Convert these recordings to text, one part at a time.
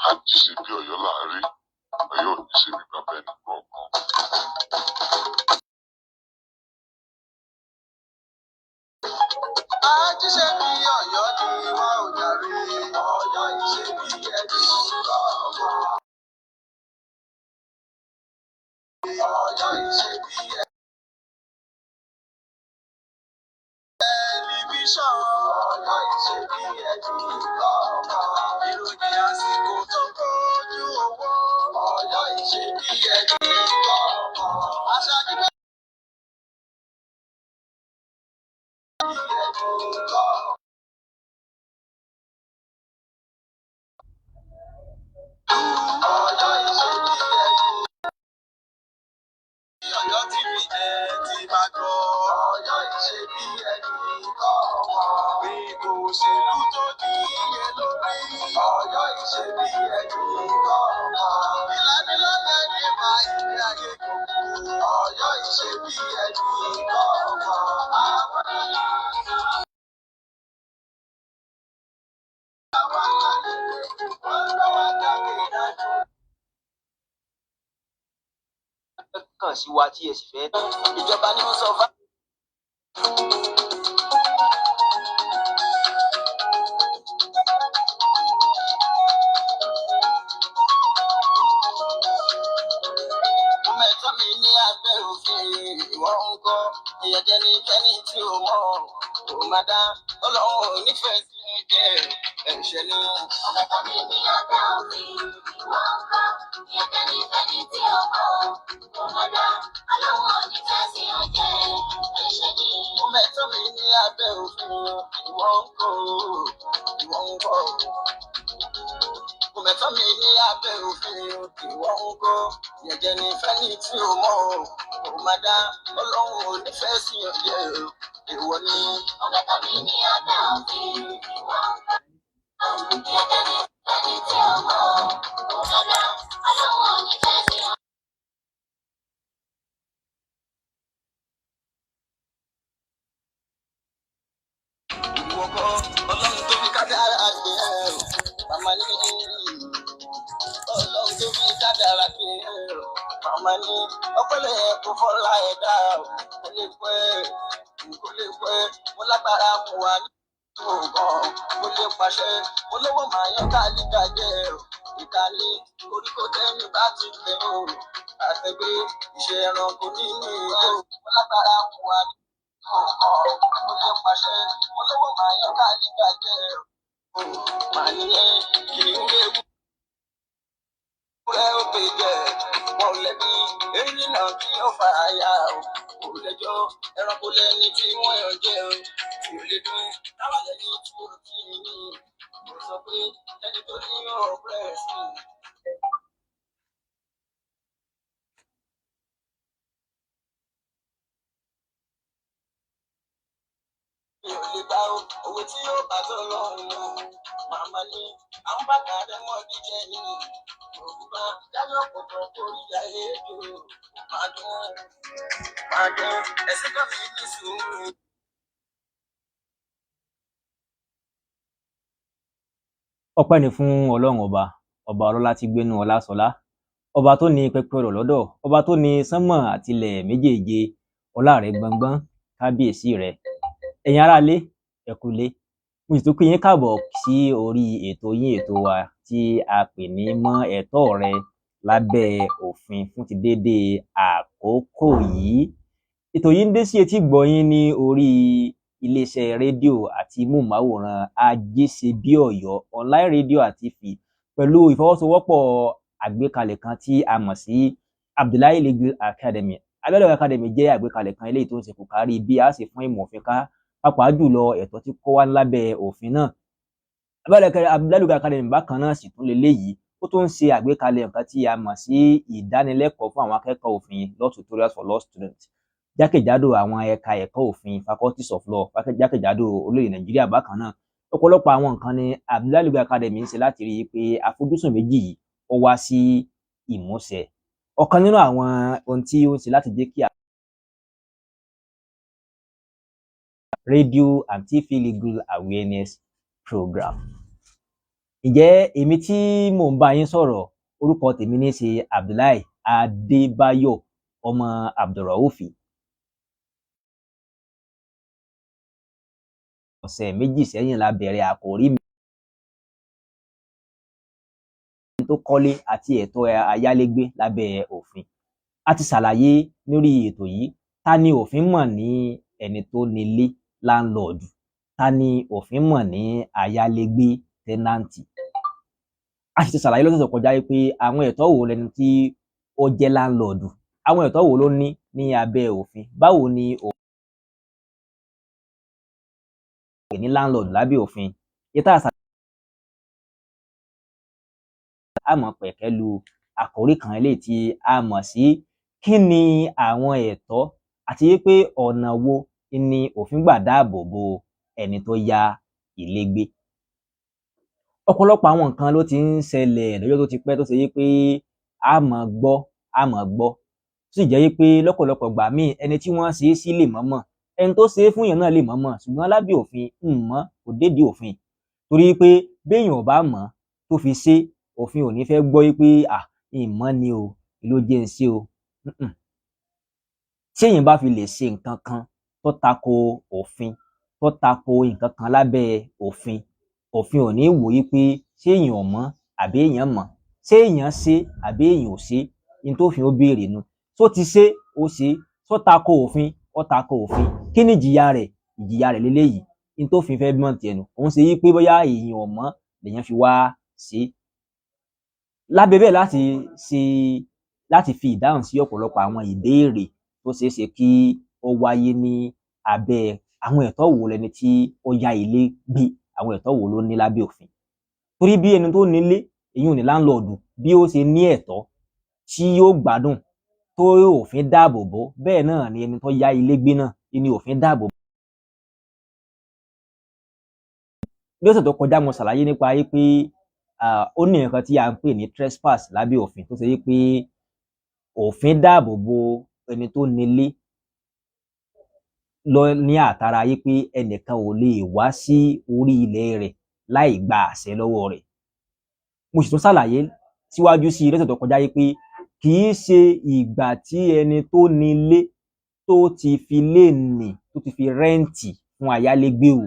àjíṣe bí Ọ̀yọ́ là ń rí, Ọ̀yọ́ ò ní ṣe bí bàbá ẹnì kọ̀ọ̀kan. Àjíṣe bí Ọ̀yọ́ ni wá ò jàre, Ọ̀yọ́ ìṣe bí ẹni kọ̀ọ̀kan. Ọ̀yọ́ ìṣe bí tẹlifíṣàn, Ọ̀yọ́ ìṣe bí ẹni kọ̀ọ̀kan. Ìròyìn àsìkò tó kojú owó, Ọ̀yọ́ ìṣe bí ẹni kọ̀ọ̀kan. Àṣà nígbà bí ẹni kọ̀ọ̀kan. Ọ̀yọ́ ìṣe bí ẹni. Ọ̀yọ́ TV ti máa gbọ́. Ọ̀yọ́ ìṣe bí ẹni kọ̀ọ̀kan. Ètò òṣèlú tó níye lórí. Ọ̀yọ́ ìṣe bí ẹni kọ̀ọ̀kan. Ìlanilọ́lẹ̀ nípa ìgbé ayé gbogbo. Ọ̀yọ́ ìṣe bí ẹni kọ̀ọ̀kan. Àwọn kàn sí wa tí ẹ sì fẹ́. Ìjọba ni wọ́n sọ fún. Mo mẹ́tọ́ mi ní abẹ́ òfin, ìwọ ń kọ́ ìyẹ̀jẹ̀ ní kẹ́ni tí o mọ̀ kò má dá Ọlọ́run ò nífẹ̀ẹ́ sí jẹ́ ẹ̀ṣẹ̀ ni. Mo mẹ́tọ́ mi ní abẹ́ òfin, ìwọ ń kọ́ ìyẹ̀jẹ̀ ní kẹ́ni tí o mọ̀ kò má dá Ọlọ́run ò nífẹ̀ẹ́ sí jẹ́ ẹ̀ṣẹ̀ ni. Mo mẹ́tọ́ mi ní abẹ́ òfin, ìwọ ń kọ́ mo mẹ́tọ́ mi ní abẹ́ òfin, ìwọ ń kọ́ ìyẹ̀jẹ̀ ní fẹ́ni tí o mọ̀ kò má dá Ọlọ́run ò nífẹ̀ẹ́ sí ọ̀jẹ̀ èèwọ̀ ni. Mo mẹ́tọ́ mi ní abẹ́ òfin, ìwọ ń kọ́ ìyẹ̀jẹ̀ ní fẹ́ni tí o mọ̀ kò má dá Ọlọ́run ò nífẹ̀ẹ́ sí ọ̀jẹ̀. Ìwọ kọ́ Ọlọ́run tó fi kádàrá gbé ẹ̀ màmá ní Ọlọ́run tó fi kádàrá gbé ẹ̀ màmá ní ọpẹ́lẹ̀ kò fọ́lá ẹ̀dá kò lè pẹ́ mo lágbára mo wà ní ọgbọ̀n mo lè pàṣẹ mo lówó màá yan kálíkà jẹ́ ìkàlí koríko tẹ́ni bá ti gbẹ o àtẹ̀gbé iṣẹ́ ẹranko nínú ìlú mo lágbára mo wà ní ọgbọ̀n mo lè pàṣẹ mo lówó màá yan kálíkà jẹ́ màá níyẹn kìnìún léwu ẹ ó pè jẹ wọn lẹbi èyí náà kí ó fà á yá o kò lẹ́jọ́ ẹranko lẹni tí wọn yàn jẹ o tí ò lè dún táwa lẹni tí ó kí ni mo sọ pé ẹni tó ní ọpẹ́ sí i. Mi ò lè bá owó tí yóò bá tó lọ́rùn o màmá ní àwọn bàtà rẹ mọ́ díjẹ́ ní òwúrọ̀ dáná pọ̀pọ̀ torí ayé èdè máa dún ẹsẹ̀ kan mi ní sùúrù. Ọpẹ́ ni fún Ọlọ́run ọba ọlọ́lá tí gbénú ọlá sọlá, ọba tó ní pẹpẹ ọ̀rọ̀ lọ́dọ̀, ọba tó ní sánmọ̀ àtilẹ̀ méjèèje, ọlá rẹ̀ gbọngbọ́n, kábíyèsí rẹ̀. Ẹ̀yin aráalé ẹ kú ilé, mo sì tún kí yín káàbọ̀ sí orí ètò yín ètò wa tí a pè ní mọ ẹ̀tọ́ rẹ lábẹ́ òfin fún ti déédéé àkókò yìí. Ètò yìí ń dé sí etí gbọ̀yìn ní orí iléeṣẹ́ rédíò àti móhùnmáwòrán Ajíṣebíọ̀yọ́ online radio àti TV pẹ̀lú ìfọwọ́sowọ́pọ̀ àgbékalẹ̀ kan tí a mọ̀ sí Abdullahi Legal Academy. Abdullahi Legal Academy jẹ́ àgbékalẹ̀ kan eléyìí tó ń ṣe kò kárí bí a ṣe fún ìmọ̀ òfin ká, pàápàá jùlọ ẹ̀tọ́ tí kò wá lábẹ́ òfin náà. Abdullahi Legal Academy bákan náà sì tún leléyìí, ó tún ń ṣe àgbékalẹ̀ nǹkan tí a mọ̀ sí ìdánilẹ́kọ̀ọ́ fún àwọn akẹ́kọ̀ọ́ òfin law tutorials for law students jákèjádò àwọn ẹ̀ka ẹ̀kọ́ òfin faculties of law jákèjádò orílẹ̀-èdè Nàìjíríà. Bákan náà ọ̀pọ̀lọpọ̀ àwọn nǹkan ni Abdullahi Legal Academy ń ṣe láti rí i pé àfojúsùn méjì yìí ó wá sí ìmúṣẹ. Ọ̀kan nínú àwọn ohun tí ó ń ṣe láti jẹ́ kí radio and TV legal awareness program. Ǹjẹ́ èmi tí mò ń bá yín sọ̀rọ̀, orúkọ tèmi ní í ṣe Abdullahi Adébáyọ̀ ọmọ Abdulraufi. Ọ̀sẹ̀ méjì sẹ́yìn la bẹ̀rẹ̀ àkòrí mi tó kọ́lé àti ẹ̀tọ́ ayálégbé lábẹ́ òfin. A ti ṣàlàyé lórí ètò yìí, ta ni òfin mọ̀ ní ẹni tó nílé láńlọ́ọ̀dù, ta ni òfin mọ̀ ní ayálégbé tẹ́náǹtì. A sì ti ṣàlàyé lọ́sẹ̀ tó kọjá pé àwọn ẹ̀tọ́ wo lẹni tí ó jẹ́ láńlọ́ọ̀dù, àwọn ẹ̀tọ́ wo ló ní abẹ́ òfin, báwo ni òfin ní láńlọ́ọ̀dù lábẹ́ òfin. A mọ̀ pẹ̀kẹ́lu àkòrí kan eléyìí tí a mọ̀ sí kí ni àwọn ẹ̀tọ́ àti pé ọ̀nà wo ni òfin gbà dáàbò bo ẹni tó yá ilé gbé. Ọ̀pọ̀lọpọ̀ àwọn nǹkan ló ti ń ṣẹlẹ̀ lọ́jọ́ tó ti pẹ́ tó ṣe pé a mọ̀ gbọ́ tó sì jẹ́ pé lọ́pọ̀lọpọ̀ ìgbà míì ẹni tí wọ́n ṣe é sí lè mọ̀ọ́mọ̀, ẹni tó ṣe é fún èèyàn náà lè mọ̀ọ́mọ̀, ṣùgbọ́n lábẹ́ òfin kò dédìí òfin, torí pé béèyàn ò bá mọ̀ tó fi ṣe, òfin ò ní fẹ́ gbọ́ pé ìmọ̀ ni o, ló jẹ́ ń ṣe o. Tí èèyàn bá fi lè ṣe nǹkan kan tó tako òfin, tó tako nǹkan kan lábẹ́ òfin, òfin ò ní wò pé ṣé èèyàn mọ̀ àbí èèyàn mọ̀, ṣé èèyàn ṣe àbí èèyàn ò ṣe, ní tófin ó béèrè nu. Tó ti ṣe ó ṣe, tó tako òfin ó tako òfin, kí ni ìjìyà rẹ̀? Ìjìyà rẹ̀ leléyìí, ní tófin fẹ́ mọ̀ tiẹ̀ nu. Òun ṣe pé bóyá èèyàn ò mọ̀ lèèyàn fi wá ṣe. Lábẹ́ bẹ́ẹ̀ láti fi ìdáhùn sí ọ̀pọ̀lọpọ̀ àwọn ìbéèrè tó ṣeé ṣe kí ó wáyé ní abẹ́ àwọn ẹ̀tọ́ wo lẹni tí ó yá ilé gbé, àwọn ẹ̀tọ́ wo ló ní lábẹ́ òfin. Torí bí ẹni tó nílé, èyún ní láńlọ́ọ̀dù, bí ó ṣe ní ẹ̀tọ́ tí yóò gbádùn tó òfin dáàbò bò, bẹ́ẹ̀ náà ni ẹni tó yá ilé gbé náà ni òfin dáàbò bò. Lọ́sẹ̀ tó kọjá mo ṣàlàyé nípa pé ó ní nǹkan tí a ń pè ní trespass lábẹ́ òfin, tó ṣe pé òfin dáàbò bo ẹni tó nílé lọ ní àtàrà pé ẹnìkan ò lè wá sí orí ilẹ̀ rẹ̀ láì gba àṣẹ lọ́wọ́ rẹ̀. Mo sì tún ṣàlàyé síwájú sí lọ́sẹ̀ tó kọjá pé kì í ṣe ìgbà tí ẹni tó nílé tó ti fi léènì tó ti fi rẹ́ǹtì fún ayálégbé o.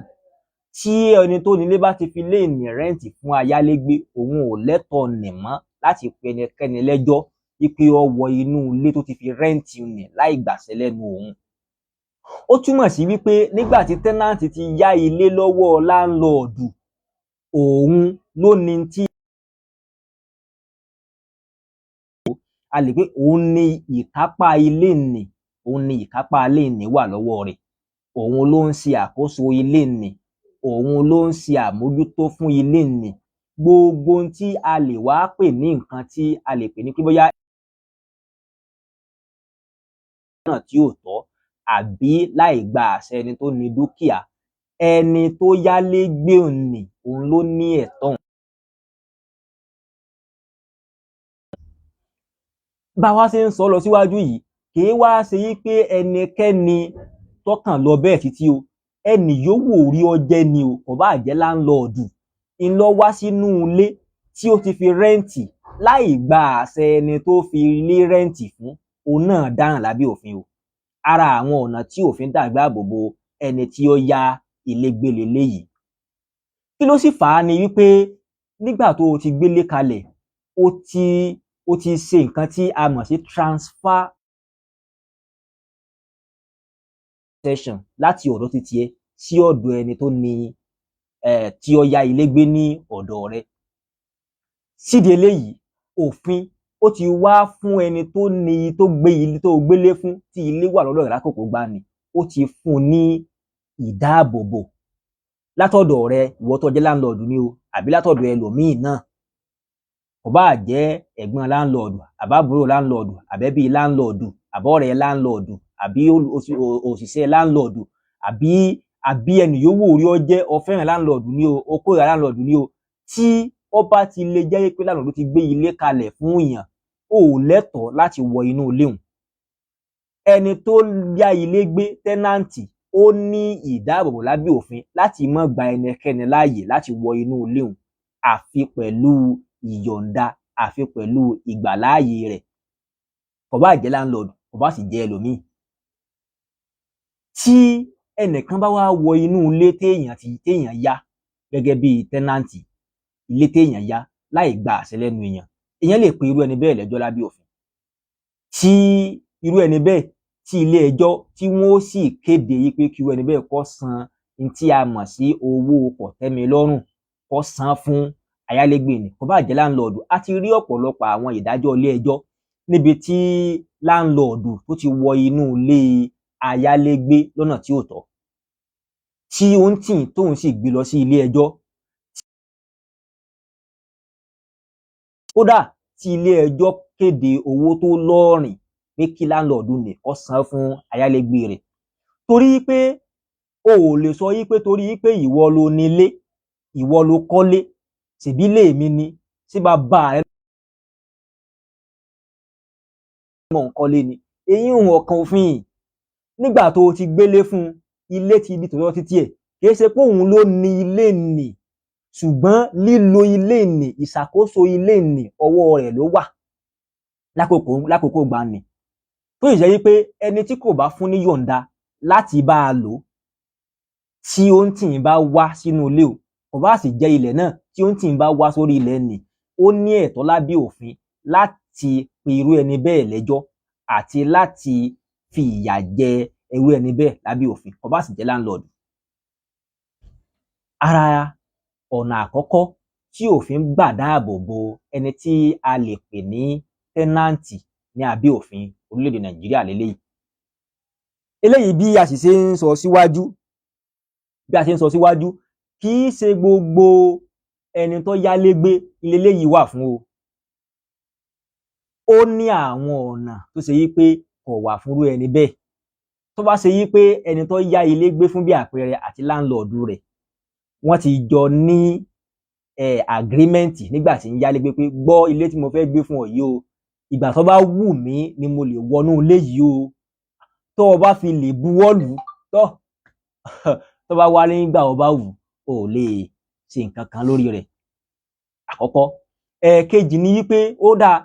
Tí ẹni tó nílé bá ti fi léènì rẹ́ǹtì fún ayálégbé, òun ò lẹ́tọ̀ọ́ nì mọ́ láti pe ẹnikẹ́ni lẹ́jọ́ wípé ó wọ inú ilé tó ti fi rẹ́ǹtì nì láì gbàṣẹ lẹ́nu òun. Ó túmọ̀ sí wípé nígbà tí tẹ́náǹtì ti yá ilé lọ́wọ́ láńlọ́ọ̀dù, òun ló ní tí a lè pé òun ní ìkápá ilé nì, òun ní ìkápá ilé nì wà lọ́wọ́ rẹ̀, òun ló ń ṣe àkóso ilé nì, òun ló ń ṣe àmójútó fún ilé nì. Gbogbo ohun tí a lè wá pè ní nǹkan tí a lè pè ní pé bóyá náà tí ò tọ́ àbí láì gba àṣẹ ẹni tó ní dúkìá, ẹni tó yálé gbé òní òun ló ní ẹ̀tọ́. Bá wa ṣe ń sọ lọ síwájú yìí, kì í wá ṣe pé ẹnikẹ́ni tọ́kàn lọ bẹ́ẹ̀ títí o, ẹnì yòówù orí ọjẹ́ ni o, kò bá jẹ́ láńlọ́ọ̀dù, ń lọ wá sínú ilé tí ó ti fi rẹ́ǹtì láì gba àṣẹ ẹni tó fi ilé rẹ́ǹtì fún, òun náà dáràn lábẹ́ òfin o. Ara àwọn ọ̀nà tí òfin dáàbò bo ẹni tí ó yá ilé gbé leléyìí. Kí ló sì fà á ni wípé nígbà tó o ti gbélé kalẹ̀, o ti ṣe nǹkan tí a mọ̀ sí transfer possession láti ọ̀dọ̀ titi ẹ sí ọ̀dọ̀ ẹni tó ní tí ó yá ilé gbé ní ọ̀dọ̀ rẹ̀. Sídìí eléyìí, òfin ó ti wá fún ẹni tó ní tó gbé ilé tó gbélé fún, tí ilé wà lọ́dọ̀ rẹ̀ lákòókò gbá ni, ó ti fún un ní ìdáàbòbò látọ̀dọ̀ rẹ̀, ìwọ tó jẹ́ láńlọ́ọ̀dù ni o, àbí látọ̀dọ̀ ẹlòmíì náà. Kò bá jẹ́ ẹ̀gbọ́n láńlọ́ọ̀dù, àbábúrò láńlọ́ọ̀dù, àbẹ́bí láńlọ́ọ̀dù, àbọ̀rẹ́ láńlọ́ọ̀dù, àbí òṣìṣẹ́ láńlọ́ọ̀dù, àbí ẹnì yòówù orí ọjẹ́, ó fẹ́ràn láńlọ́ọ̀dù ni o, ó kórìíra láńlọ́ọ̀dù ni o, tí ó bá ti lè jẹ́ pé láńlọ́ọ̀dù ti gbé ilé kalẹ̀ fún èèyàn, ó lẹ́tọ̀ọ́ láti wọ inú ilé òun. Ẹni tó yá ilé gbé, tẹ́náǹtì, ó ní ìdáàbòbò lábẹ́ òfin láti má gba ẹnikẹ́ni láàyè láti wọ inú ilé òun. àfi pẹ̀lú ìyọ̀ǹda, àfi pẹ̀lú ìgbàláàyè rẹ̀. Kò bá jẹ́ landlord, kò bá sì jẹ́ ẹlòmíì. Tí ẹnìkan bá wá wọ inú ilé téèyàn yá gẹ́gẹ́ bí tẹ́nàntì, ilé téèyàn yá láì gba àṣẹ lẹ́nu èèyàn lè pe irú ẹni bẹ́ẹ̀ lẹ́jọ́ lábẹ́ òfin. Tí irú ẹni bẹ́ẹ̀ tí ilé ẹjọ́ tí wọ́n ó sì kéde yí pé kí irú ẹni bẹ́ẹ̀ kó san n tí a mọ̀ sí owó kòtẹ́milọ́rùn, kó san fún ayálégbé ni, kò bá jẹ́ láńlọ́ọ̀dù. A ti rí ọ̀pọ̀lọpọ̀ àwọn ìdájọ́ ilé ẹjọ́ níbi tí láńlọ́ọ̀dù tó ti wọ inú ilé ayálégbé lọ́nà tí ò tọ́, tí ó ń tì tóun sì gbé lọ sí ilé ẹjọ́. Kódà tí ilé ẹjọ́ kéde owó tó lọ́ọ̀rìn pé kí láńlọ́ọ̀dù ní kó san fún ayálégbé rẹ̀. Torí pé o ò lè sọ yí pé torí pé ìwọ lo nílé, ìwọ lo kọ́lé, ṣèbí ilé mi ni, ṣé bàbá rẹ mọ̀ ń kọ́lé ni. Èyí ń ọ̀kan òfin. Nígbà tó o ti gbélé fún ilé ti di tòótọ́ títí ẹ̀, kì í ṣe pé òun ló ní ilé nì, ṣùgbọ́n lílo ilé nì, ìṣàkóso ilé nì ọwọ́ rẹ̀ ló wà lákòókò gbà nì. Tó sì jẹ́ wípé ẹni tí kò bá fún ní yọ̀ǹda láti bá a lò, tí ó ń tì bá wá sínú ilé o, kò bá sì jẹ́ ilẹ̀ náà, tí ó ń tì bá wá sórí ilẹ̀ nì, ó ní ẹ̀tọ́ lábẹ́ òfin láti pe irú ẹni bẹ́ẹ̀ lẹ́jọ́ àti láti fi ìyà jẹ irú ẹni bẹ́ẹ̀ lábẹ́ òfin, kò bá sì jẹ́ láńlọ́ọ̀dù. Ara ọ̀nà àkọ́kọ́ tí òfin gbà dáàbò bo ẹni tí a lè pè ní tẹ́nàntì ní abẹ́ òfin orílẹ̀-èdè Nàìjíríà leléyìí. Eléyìí bí a sì ṣe ń sọ síwájú, kì í ṣe gbogbo ẹni tó yálégbé leléyìí wà fún o. Ó ní àwọn ọ̀nà tó ṣe yí pé kò wà fúnrú ẹni bẹ́ẹ̀. Tó bá ṣe yí pé ẹni tó yá ilé gbé fún bí àpẹẹrẹ àti láńlọ́ọ̀dù rẹ̀, wọ́n ti jọ ní agreement nígbà tí ń yálégbé pé gbọ́ ilé tí mo fẹ́ gbé fún ọ yìí o, ìgbà tó bá wù mí ni mo lè wọnú ilé yìí o. Tó o bá fi lè buwọ́lù tó bá wálé nígbà ó bá wù, o ò lè ṣe nǹkan kan lórí rẹ̀. Àkọ́kọ́. Ẹ̀ẹ̀kejì ni wípé ó dáa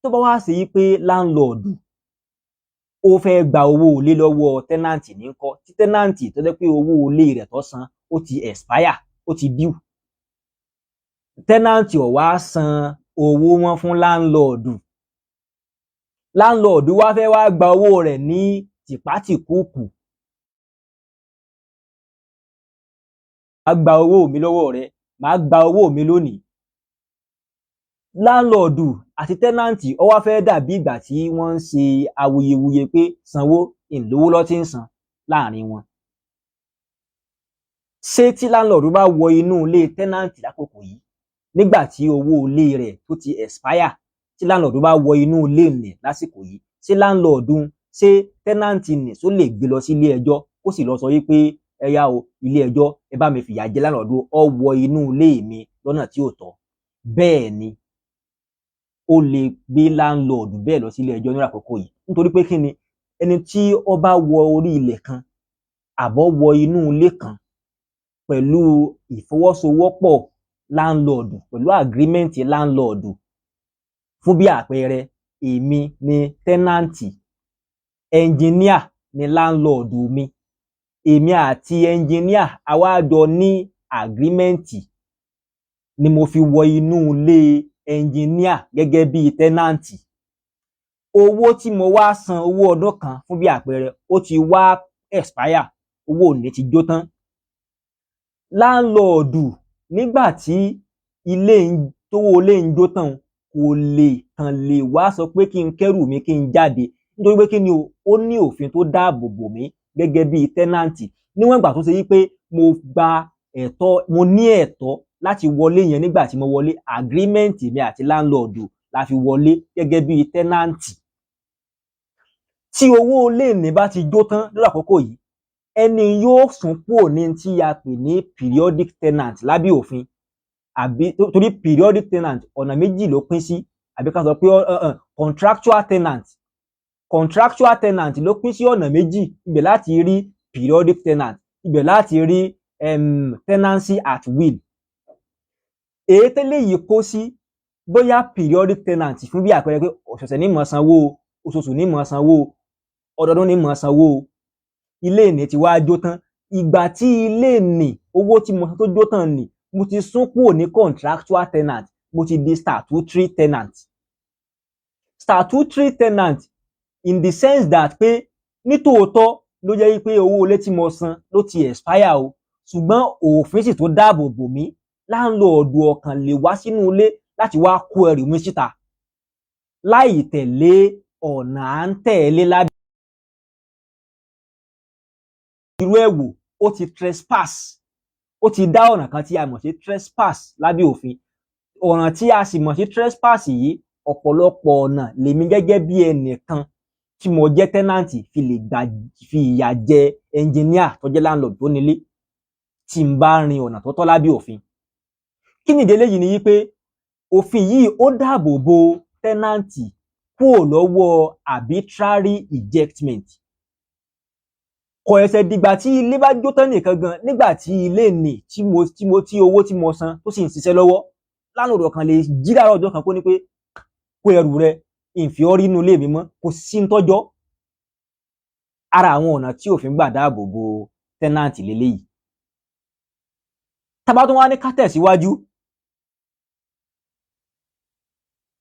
tó bá wá ṣe yí pé láńlọ́ọ̀dù ó fẹ́ gba owó ilé lọ́wọ́ tẹ́nàntì ní ńkọ́, tí tẹ́nàntì tó jẹ́ pé owó ilé rẹ̀ tó san ó ti expire, ó ti due. Tẹ́nàntì ò wá san owó wọn fún láńlọ́ọ̀dù. Láńlọ́ọ̀dù wá fẹ́ wá gba owó rẹ̀ ní tìpátìkúùkù. Màá gba owó mi lọ́wọ́ rẹ̀, màá gba owó mi lónìí. Láńlọ́ọ̀dù àti tẹ́nàntì ó wá fẹ́ dàbí ìgbà tí wọ́n ń ṣe awuyewuye pé sanwó ìlówó lọ́ ti ń san láàrin wọn. Ṣé tí láńlọ́ọ̀dù bá wọ inú ilé tẹ́nàntì lákòókò yìí, nígbà tí owó ilé rẹ̀ tó ti expire, tí láńlọ́ọ̀dù bá wọ inú ilé nì lásìkò yìí, ṣé tẹ́nàntì nì tó lè gbé lọ sí ilé ẹjọ́ ó sì lọ sọ wípé ẹ yá o, ilé ẹjọ́ ẹ bá mi fìyà jẹ láńlọ́ọ̀dù, ó wọ inú ilé mi lọ́nà tí ò tọ́? Bẹ́ẹ̀ ni, ó lè gbé láńlọ́ọ̀dù bẹ́ẹ̀ lọ sí ilé ẹjọ́ ní àkókò yìí. Nítorí pé kí ni, ẹni tí ó bá wọ orí ilẹ̀ kan àbọ̀ wọ inú ilé kan pẹ̀lú ìfọwọ́sowọ́pọ̀ láńlọ́ọ̀dù, pẹ̀lú agreement láńlọ́ọ̀dù, fún bí àpẹẹrẹ èmi ni tẹ́nàntì, ẹnjiníà ni láńlọ́ọ̀dù mi, èmi àti ẹnjiníà àwa jọ ní agreement ni mo fi wọ inú ilé ẹnjiníà gẹ́gẹ́ bí tẹ́nàntì. Owó tí mo wá san, owó ọdún kan fún bí àpẹẹrẹ, ó ti wá expire, owó òní ti jó tán. Láńlọ́ọ̀dù nígbà tí tówó ilé ń jó tán kò lè kàn lè wá sọ pé kí n kẹ́rù mi kí n jáde, nítorí pé kí ni o, ó ní òfin tó dáàbò bò mí gẹ́gẹ́ bí tẹ́nàntì. Níwọ̀n ìgbà tó ṣe wípé mo ní ẹ̀tọ́ láti wọlé yẹn nígbà tí mo wọlé, agreement mi àti láńlọ́ọ̀dù la fi wọlé gẹ́gẹ́ bí tẹ́nàntì. Tí owó ilé ní bá ti jó tán lórí àkókò yìí, ẹni yóò sún kúrò ní tí a pè ní periodic tenant lábẹ́ òfin, torí periodic tenant ọ̀nà méjì ló pín sí, àbí ká sọ pé contractual tenant ló pín sí ọ̀nà méjì. Ibẹ̀ láti rí periodic tenant, ibẹ̀ láti rí tenancy at will. èyí tẹ́lẹ̀ yìí kó sí bóyá periodic tenant fún bí àpẹẹrẹ pé ọ̀sọ̀ọ̀sẹ̀ ní mọ̀ sanwó, oṣooṣù ní mọ̀ sanwó, ọdọọdún ní mọ̀ sanwó, ilé ìní ti wá jó tán. Ìgbà tí ilé ìní owó tí mo san tó jó tán ni mo ti sún kúrò ní contractual tenant, mo ti di statutory tenant. Statutory tenant in the sense that pé nítòótọ́ ló jẹ́ pé owó ilé tí mo san ló ti expire o, ṣùgbọ́n òfin sì tó dáàbò bò mí, láńlọ́ọ̀dù ọ̀kan lè wá sínú ilé láti wá kó ẹrù mi síta láì tẹ̀lé ọ̀nà à ń tẹ̀lé lábẹ́ irú ẹ̀ wò, ó ti trespass, ó ti dá ọ̀nà kan tí a mọ̀ sí trespass lábẹ́ òfin. Ọ̀nà tí a sì mọ̀ sí trespass yìí, ọ̀pọ̀lọpọ̀ ọ̀nà lèmi gẹ́gẹ́ bí ẹnìkan tí mo jẹ́ tẹ́nàntì fi ìyà jẹ ẹnjìníà tó jẹ́ landlord tó nílé tí n bá rin ọ̀nà tó tọ́ lábẹ́ òfin. Kí ni ìdílé yìí ni wípé òfin yìí ó dáàbò bo tẹ́nàntì kúrò lọ́wọ́ arbitrary ejectment. Kò ẹsẹ̀ dìgbà tí ilé bá jó tán nìkan gan, nígbà tí ilé ní tí owó tí mo san tó sì ń ṣiṣẹ́ lọ́wọ́, landlord kan lè jí láàárọ̀ ọjọ́ kan kó ní pé kó ẹrù rẹ, ìfì ọ́ rí inú ilé mi mọ́, kò sí ń tọ́jọ́. Ara àwọn ọ̀nà tí òfin gbà dáàbò bo tẹ́nàntì lélẹ́yìí. Tá bá tún wá ní ká tẹ̀síwájú,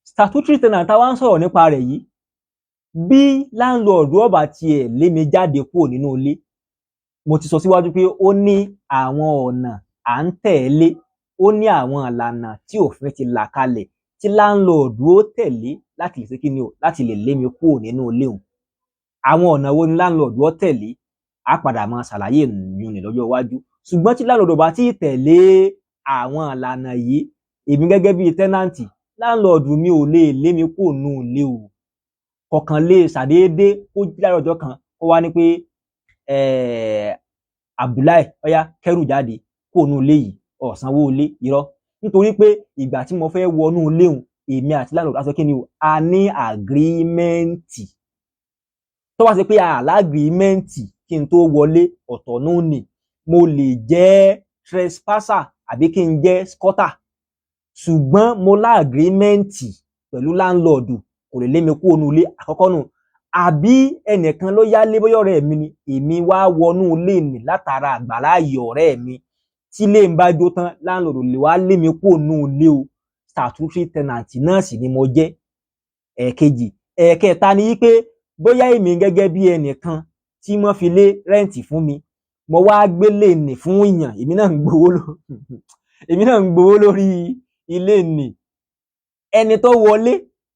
statutory tenant tá wá ń sọ̀rọ̀ nípa rẹ̀ yìí, bí landlord ọba tiẹ̀ lé mi jáde kúrò nínú ilé, mo ti sọ síwájú pé ó ní àwọn ọ̀nà à ń tẹ̀lé, ó ní àwọn ìlànà tí òfin ti là kalẹ̀ tí landlord ó tẹ̀lé láti lè ṣe kí ni o, láti lè lé mi kúrò nínú ilé òun. Àwọn ọ̀nà wo ni landlord ó tẹ̀lé, á padà máa ṣàlàyé ìyún ní lọ́jọ́ iwájú. Ṣùgbọ́n tí landlord ò bá tí tẹ̀lé àwọn ìlànà yìí, èmi gẹ́gẹ́ bí tẹ́nàntì, landlord mi ò lè lé mi kúrò nínú ilé o. Kọ̀ọ̀kan lè ṣàdédé ó jí láàárọ̀ ọjọ́ kan ó wá ní pé Abdullahi ọ̀yá kẹ́rù jáde kúrò nínú ilé yìí, ó sanwó ilé, irọ́. Nítorí pé ìgbà tí mo fẹ́ wọnú ilé òun, èmi àti landlord á sọ kí ni o, a ní àgírímẹ́ǹtì. Tó wá ṣe pé àlágírímẹ́ǹtì kí n tó wọlé, ọ̀tọ̀ náà ni mo lè jẹ́ trespasser àbí kí n jẹ́ squatter, ṣùgbọ́n mo lágírímẹ́ǹtì pẹ̀lú landlord, kò lè lé mi kúrò nínú ilé. Àkọ́kọ́ nù. Àbí ẹnìkan ló yálé, bóyá ọ̀rẹ́ mi ni, èmi wá wọnú ilé ni látara àgbàláyè ọ̀rẹ́ mi, tí ilé ń bá jó tán, landlord lè wá lé mi kúrò nínú ilé o. Statutory tenant náà sì ni mo jẹ́. Ẹ̀ẹ̀kejì. Ẹ̀ẹ̀kẹta ni wípé bóyá èmi gẹ́gẹ́ bí ẹnìkan tí wọ́n fi lé rẹ́ǹtì fún mi, mo wá gbélé nì fún èèyàn, èmi náà ń gbowó lórí ilé nì. Ẹni tó wọlé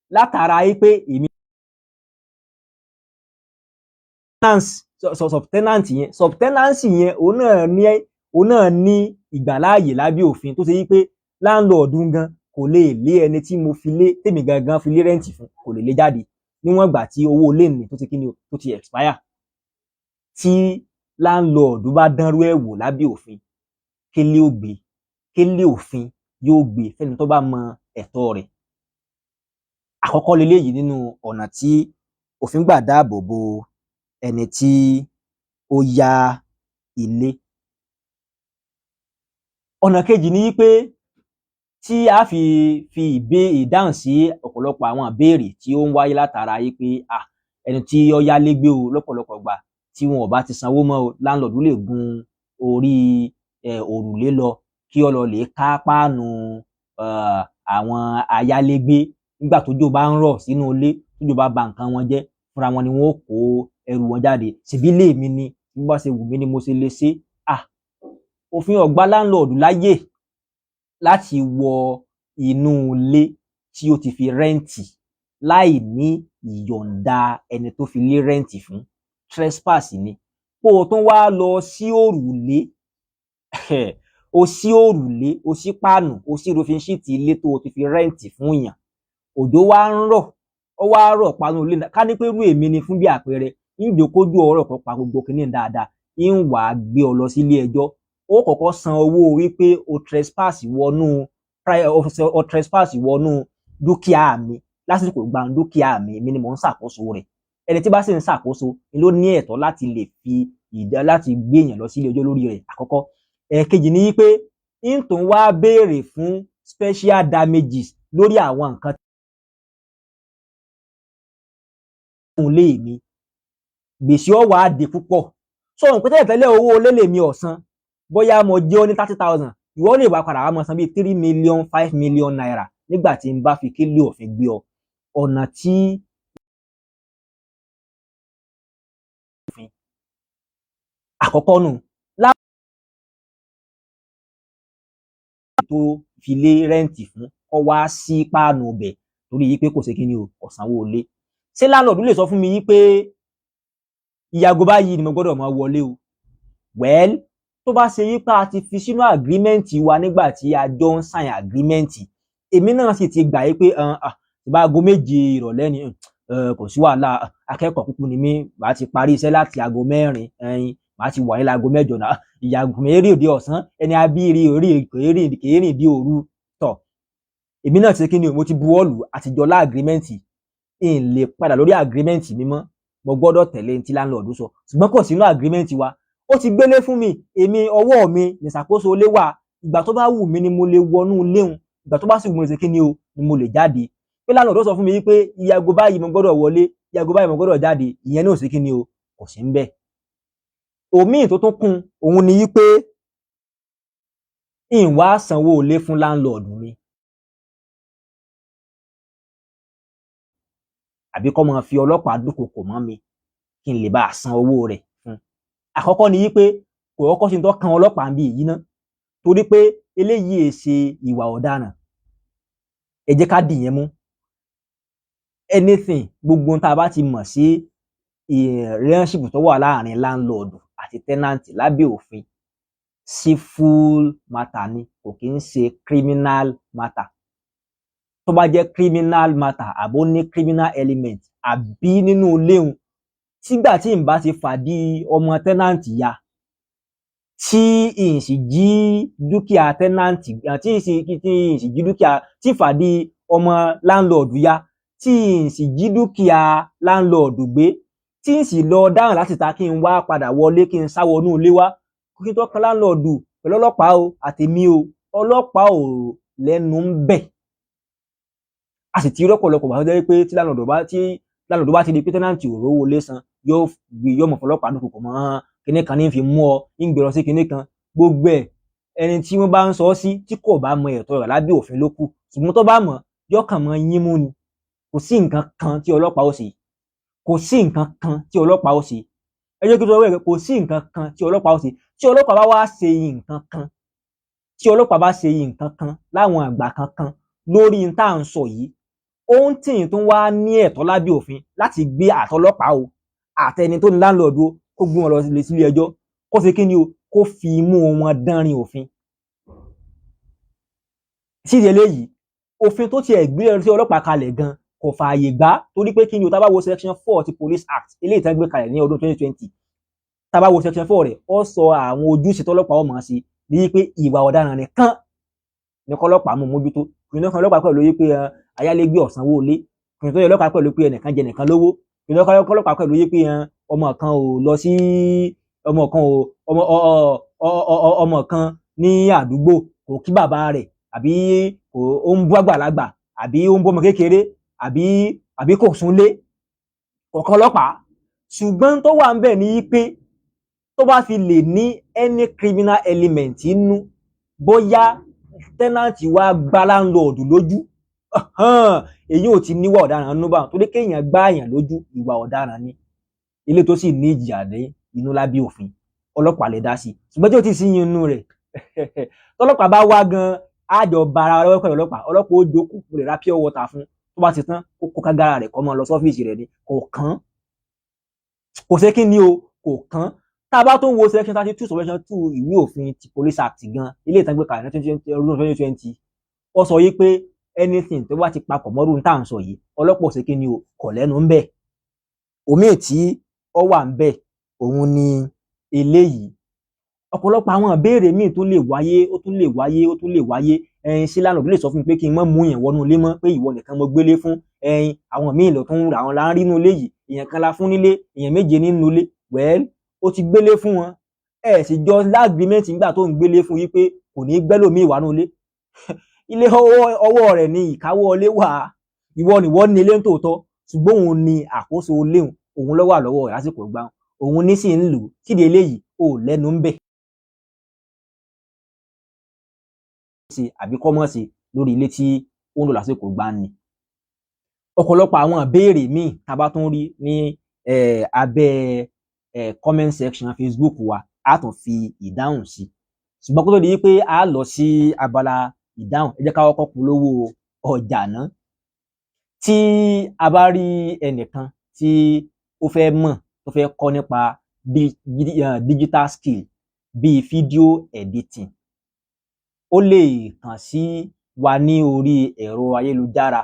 látara wípé èmi subtenancy yẹn òun náà ní ìgbàláàyè lábẹ́ òfin, tó ṣe wípé landlord gan kò lè lé ẹni tí mo fi lé, tèmi gangan fi lé rẹ́ǹtì fún, kò lè lé jáde níwọ̀n ìgbà tí owó ilé nì tó ti kí ni o, tó ti expire. Tí landlord bá dánrú ẹ̀ wò lábẹ́ òfin, kélé òfin yóò gbé fẹ́ni tó bá mọ ẹ̀tọ́ rẹ̀. Àkọ́kọ́ leléyìí nínú ọ̀nà tí òfin gbà dáàbò bo ẹni tí ó yá ilé. Ọ̀nà kejì ni wípé tí a fi ìdáhùn sí ọ̀pọ̀lọpọ̀ àwọn ìbéèrè tí ó ń wáyé látara wípé ẹni tí ó yálé gbé o, lọ́pọ̀lọpọ̀ ìgbà tí wọn ò bá ti sanwó mọ́ o, landlord lè gun orí òrùlé lọ kí ó lọ lè ká páànù àwọn ayálégbé nígbà tójò bá ń rọ̀ sínú ilé, tójò bá ba nǹkan wọn jẹ́, fúnra wọn ni wọn ó kó ẹrù wọn jáde. Ṣèbí ilé mi ni, bí bá ṣe wù mí ni mo ṣe lè ṣe. Òfin ò gbà landlord láyè láti wọ inú ilé tí ó ti fi rẹ́ǹtì láì ní ìyọ̀ǹda ẹni tó fi lé rẹ́ǹtì fún. Trespass ni. Kó o tún wá lọ sí òrùlé, o sí òrùlé, o sí páànù, o sí roofing sheet ilé tó o ti fi rẹ́ǹtì fún èèyàn. Òjò wá ń rọ̀, ó wá rọ̀ panu ilé náà. Ká ní pé irú èmi ni fún bí àpẹẹrẹ, ìjókòjú ọ̀rọ̀ kan pa gbogbo kìíní dáadáa, ń wà gbé ọ lọ sí ilé ẹjọ́. Ó kọ́kọ́ san owó wípé o trespass wọnú dúkìá mi lásìkò gba dúkìá mi, èmi ni mò ń ṣàkóso rẹ̀. Ẹni tí bá sì ń ṣàkóso ni ló ní ẹ̀tọ́ láti lè láti gbé èèyàn lọ sí ilé ẹjọ́ lórí rẹ̀. Àkọ́kọ́. Ẹ̀ẹ̀kejì ni wípé ń tún wá béèrè fún special damages lórí àwọn nǹkan ilé mi, gbèsè ó wá dé púpọ̀. So n pé tẹ́lẹ̀ owó ilé lèmi ó san, bóyá mo jẹ́ ó ní 30,000, ìwọ lè wá padà wá máa san bí 3 million 5 million naira nígbà tí n bá fi kélé òfin gbé ọ. Ọ̀nà tí àkọ́kọ́ nù tó fi lé rẹ́ǹtì fún ọ wá sí páànù bẹ̀ torí yí pé kò ṣe kíni o, kò sanwó ilé. Ṣé láńlọ́ọ̀dù lè sọ fún mi yí pé ìyàgò báyìí ni mo gbọ́dọ̀ máa wọlé o? Well, tó bá ṣe yí pé a ti fi sínú agreement wa nígbà tí a jọ ń sign agreement, èmi náà sì ti gbà yí pé ìbá aago 7 ìrọ̀lẹ́ ni kò sí wàhálà, akẹ́kọ̀ọ́ kúkú ni mí, màá ti parí iṣẹ́ láti aago 4 màá ti wà ní aago 8 náà, ìyàgò mẹ́rin òde ọ̀sán, ẹni abíire orí kèrìn bí òru tọ̀. Èmi náà ti kíni o, mo ti buwọ́lù àtijọ́ lá agreement, n lè padà lórí agreement mi mọ́, mo gbọ́dọ̀ tẹ̀lé ní tí láńlọ́ọ̀dù sọ. Ṣùgbọ́n kò sínú agreement wa, ó ti gbélé fún mi, èmi ọwọ́ mi ní ṣàkóso ilé wà, ìgbà tó bá wù mí ni mo lè wọnú ilé un, ìgbà tó bá sì wù mí ṣe kíni o ni mo lè jáde. Pé láńlọ́ọ̀dù sọ fún mi wípé ìyàgò báyìí mo gbọ́dọ̀ wọlé, ìyàgò báyìí mo gbọ́dọ̀ jáde, ìyẹn náà ò sí kíni o, kò sí ń bẹ̀. Òmíì tó tún kún òun ni wípé n wá sanwó ilé fún láńlọ́ọ̀dù mi, àbí kó máa fi ọlọ́pàá dúnkokò mọ́ mi kí n lè bá san owó rẹ̀ fún. Àkọ́kọ́ ni wípé kò kọ́kọ́ sí tó kan ọlọ́pàá ń bí èyí ná, torí pé eléyìí è ṣe ìwà ọ̀daràn. Ẹ jẹ́ ká dìyẹn mú. Anything, gbogbo tá a bá ti mọ̀ sí relationship tó wà láàrin láńlọ́ọ̀dù àti tẹ́nàntì lábẹ́ òfin, civil matter ni, kò kí ń ṣe criminal matter. Tó bá jẹ́ criminal matter àbó ní criminal element àbí nínú ilé un, tígbà tí n bá ti fàdí ọmọ tẹ́nàntì ya, tí n sì jí dúkìá tẹ́nàntì, tí n sì jí dúkìá, tí fàdí ọmọ láńlọ́ọ̀dù ya, tí n sì jí dúkìá láńlọ́ọ̀dù gbé, tí n sì lọ dáhùn láti ta kí n wá padà wọlé, kí n sá wọnú ilé wá, kí n tó kan láńlọ́ọ̀dù pẹ̀lú ọlọ́pàá o àtèmi o, ọlọ́pàá ò lẹ́nu ń bẹ̀. A sì ti rọ́pọ̀lọpọ̀ wà jẹ́ pé tí láńlọ́ọ̀dù bá ti di pé tẹ́nàntì ò rówó ilé san, yóò mọ̀ fọlọ́pàá dúnkokò mọ́ kinní kan ní fi mú ọ, ń gbé lọ sí kinní kan, gbogbo ẹ̀ ẹni tí wọ́n bá ń sọ sí tí kò bá mọ ẹ̀tọ́ rẹ̀ lábẹ́ òfin ló kù. Ṣùgbọ́n tó bá mọ̀, yóò kàn mọ́ yín mú ni. Kò sí nǹkan kan tí ọlọ́pàá ó ṣe, kò sí nǹkan kan tí ọlọ́pàá ó ṣe. Ẹ jẹ́ kí n sọ wẹ́rẹ́, kò sí nǹkan kan tí ọlọ́pàá ó ṣe. Tí ọlọ́pàá bá wá ṣe nǹkan kan, tí ọlọ́pàá bá ṣe nǹkan kan láwọn àgbà kankan lórí n tá à ń sọ yìí, ohun tí n tún wá ní ẹ̀tọ́ lábẹ́ òfin láti gbé àtọlọ́pàá o àtẹni tó ní láńlọ́ọ̀dù o, kó gbé wọn lọ sílé ẹjọ́, kó ṣe kíni o, kó fi imú wọn dánrin òfin. Sídi eléyìí, òfin tó tiẹ̀ gbé ẹrù sí ọlọ́pàá kalẹ̀ gan kò fààyè gbà, torí pé kíni o, tá bá wo section 4 ti Police Act eléyìí tán gbé kalẹ̀ ní ọdún 2020, tá bá wo section 4 rẹ̀, ó sọ àwọn ojúṣe tọ́lọ́pàá ó máa ṣe ní pé ìwà ọ̀daràn nìkan ní kọ́lọ́pàá mú mójútó. Kìnìún kan ọlọ́pàá pẹ̀lú pé ayálégbé ọ̀sánwó ilé, kìnìún tó yẹ ọlọ́pàá pẹ̀lú pé ẹnìkan jẹ nìkan lówó, kìnìún kan ọlọ́pàá pẹ̀lú pé ọmọ kan ò lọ sí ọmọ kan ní àdúgbò kò kí bàbá rẹ̀, àbí ó ń bú àgbàlagbà, àbí ó ń bú ọmọ kékeré, àbí kò súnlé, kọ̀ọ̀kan ọlọ́pàá. Ṣùgbọ́n tó wà ń bẹ̀ ní pé tó bá fi lè ní any criminal element inú, bóyá tẹ́nàntì wá gbá láńlọ́ọ̀dù lójú, èyí ò ti níwà ọ̀daràn nínú bá, torí kéèyàn gbá èèyàn lójú ìwà ọ̀daràn ni, ilé tó sì ní ìjìyà ní inú lábẹ́ òfin, ọlọ́pàá lè dá sí. Ṣùgbọ́n tí ó ti sí inú rẹ̀, tọ́lọ́pàá bá wá gan, àjọ bara lọ́wọ́ pẹ̀lú ọlọ́pàá ó jókòó, mo lè ra pure water fún, tó bá ti tán kó kágára rẹ̀ kọ́ mọ́ lọ sọ́fíìsì rẹ̀ ni, kò kán, kò ṣe kí ni o, kò kán. Tá a bá tó ń wo section 32 subsection 2 ìwé òfin ti Police Act gan, ilé ìtàn gbé kalẹ̀ ní 2020, ó sọ yí pé anything tó bá ti papọ̀ mọ́rú tá à ń sọ yìí, ọlọ́pàá ò ṣe kí ni o, kò lẹ́nu ń bẹ̀. Òmíì tí ó wà ń bẹ̀ òun ni eléyìí. Ọ̀pọ̀lọpọ̀ àwọn ìbéèrè míì tó lè wáyé, sí láńlọ́ọ̀dù lè sọ fún mi pé kí n má mú èèyàn wọnú ilé mọ́, pé ìwọ nìkan mo gbélé fún, àwọn míì lọ tún àwọn là ń rí inú ilé yìí, èèyàn kan la fún nílé, èèyàn méje nínú ilé. Well, ó ti gbélé fún wọn, sì jọ lágrímẹ́ǹtì nígbà tó ń gbélé fún yí pé kò ní gbẹ́lòmíì wá nú ilé. ilé ọwọ́ rẹ̀ ní ìkáwọ́ ilé wà, ìwọ nìwọ ní ilé tòótọ́ ṣùgbọ́n òun ní àkóso ilé òun ló wà lọ́wọ́ rẹ̀ lásìkò ìgbà òun ní sì ń lò síde eléyìí ò lẹ́nu ń bẹ̀ ṣe àbí kọ́mọ́ ṣe lórí ilé tí ó ń lò lásìkò ìgbà ni. Ọ̀pọ̀lọpọ̀ àwọn ìbéèrè míì tá a bá tún rí ní abẹ́ comment section Facebook wa a tún fi ìdáhùn sí ṣùgbọ́n kó tó di pé a lọ sí abala ìdáhùn ẹ jẹ́ ká kọ́kọ́ polówó ọjà náà. Tí a bá rí ẹnìkan tí ó fẹ́ mọ̀ tó fẹ́ kọ́ nípa digital skill bíi video editing ó lè kàn sí wa ní orí ẹ̀rọ ayélujára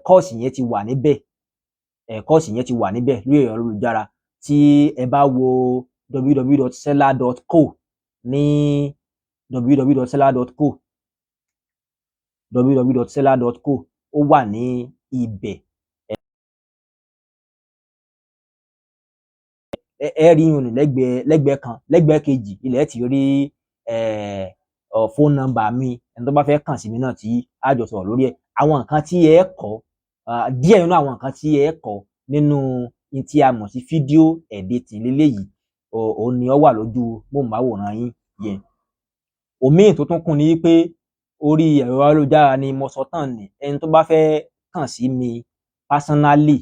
kọ́ọ̀sì yẹn ti wà níbẹ̀ lórí ẹ̀rọ ayélujára tí ẹ bá wo www.seller.co ní www.seller.co ó wà ní ibẹ̀ ẹ rí yun lẹ́gbẹ̀ẹ́ kejì ilẹ̀ ti rí phone number mi ẹni tó bá fẹ́ kàn sí mi náà tí a jọ sọ̀rọ̀ lórí ẹ̀. Àwọn nǹkan tí ẹ kọ́ díẹ̀ nínú àwọn nǹkan tí ẹ kọ́ nínú tí a mọ̀ sí fídíò editing leléyìí òun ni ó wà lójú móhùnmáwòrán yín yẹn. Òmíì tó tún kún ni pé orí ẹ̀rọ ayélujára ni mo sọ tán ni ẹni tó bá fẹ́ kàn sí mi personally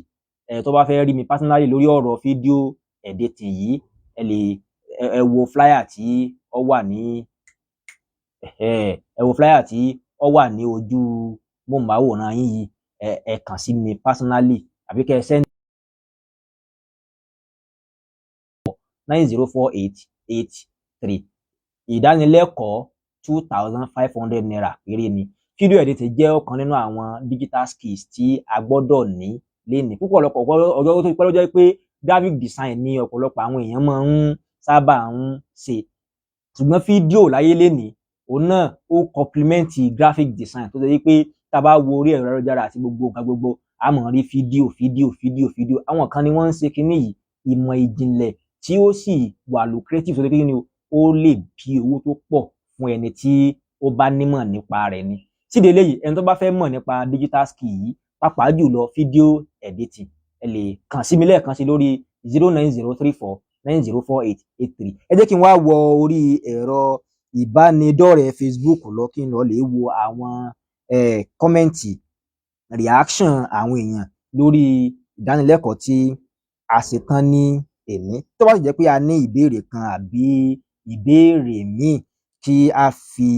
tó bá fẹ́ rí mi personally lórí ọ̀rọ̀ fídíò editing yìí ẹ wo flyer tí ó wà ní ojú móhùnmáwòrán yín yìí ẹ kàn sí mi personally àbí kẹ́ ẹ send 904883 ìdánilẹ́kọ̀ọ́ 2500 naira péré ni. Fídíò editing jẹ́ ọ̀kan nínú àwọn digital skills tí a gbọ́dọ̀ ní lénìí. Púpọ̀lọpọ̀ ọjọ́ tó ti pẹ́ ló jẹ́ pé graphic design ni ọ̀pọ̀lọpọ̀ àwọn èèyàn máa ń sábà ń ṣe ṣùgbọ́n fídíò láyé lénìí òun náà ó complement graphic design tó ṣe pé tá a bá wo orí ẹ̀rọ ayélujára àti gbogbo nǹkan gbogbo a máa rí fídíò àwọn kan ni wọ́n ń ṣe kinní yìí ìmọ̀ ìjìnlẹ̀ tí ó sì wà lucrative tó ṣe pé kí ni ó lè bí owó tó pọ̀ fún ẹni tí ó bá nímọ̀ nípa rẹ̀ ni. Síde eléyìí ẹni tó bá fẹ́ mọ̀ nípa digital skill yìí pàápàá jùlọ fídíò editing ẹ lè kàn sí mi lẹ́ẹ̀kan sí lórí 09034904883. Ẹ jẹ́ kí n wá wọ orí ẹ̀rọ ìbánidọ́rẹ̀ẹ́ Facebook lọ kí n lọ lè wo àwọn kọ́mẹ́ǹtì reaction àwọn èèyàn lórí ìdánilẹ́kọ̀ọ́ tí a ṣe tán ní èní. Tó bá sì jẹ́ pé a ní ìbéèrè kan àbí ìbéèrè míì kí a fi